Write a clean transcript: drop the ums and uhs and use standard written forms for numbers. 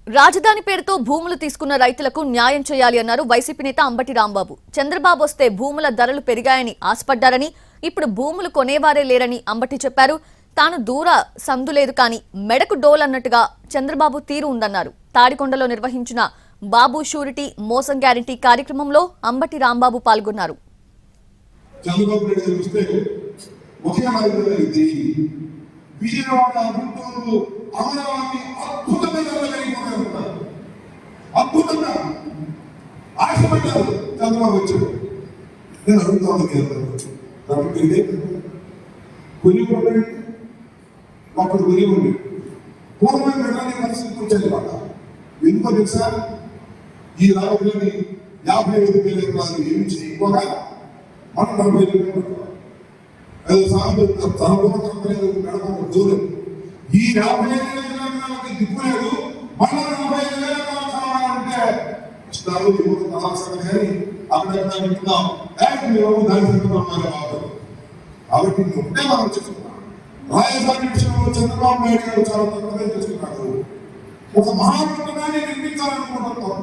రాజధాని పేరుతో భూములు తీసుకున్న రైతులకు న్యాయం చేయాలి అన్నారు వైసీపీ నేత అంబటి రాంబాబు. చంద్రబాబు వస్తే భూముల ధరలు పెరిగాయని ఆశపడ్డారని, ఇప్పుడు భూములు కొనేవారే లేరని అంబటి చెప్పారు. తాను దూర సందు లేదు కానీ మెడకు డోల్ అన్నట్టుగా చంద్రబాబు తీరు ఉందన్నారు. తాడికొండలో నిర్వహించిన బాబు షూరిటీ మోసం గ్యారంటీ కార్యక్రమంలో అంబటి రాంబాబు పాల్గొన్నారు. అద్భుతంగా ఆశపడ్డారు చంద్రబాబు వచ్చాడు. నేను అడుగుతాను కొనివ్వండి, అప్పుడు కొనివ్వండి. పూర్వమైన వెళ్ళని పరిస్థితి వచ్చేది మాట ఎందుకో తెలుసా? ఈ రావులని 55,000 ఎకరాలు ఏమి చేయకుండా మనం 40,000 ఏదో సాగు తన దూరం ఈ 55,000 ఎకరాలకి దిక్కులేదు. మళ్ళా 45,000 ఎకరాలు అంటే ఇష్టాలు కానీ అక్కడ వింటున్నాం దాని సందర్భంగా కాబట్టి ఒకటే మనం చెప్తున్నాం. రాజధాని విషయంలో చంద్రబాబు నాయుడు గారు చాలా తక్కువ చేస్తున్నాడు. ఒక మహాపట్టణాన్ని నిర్మించాలనుకుంటున్నాం.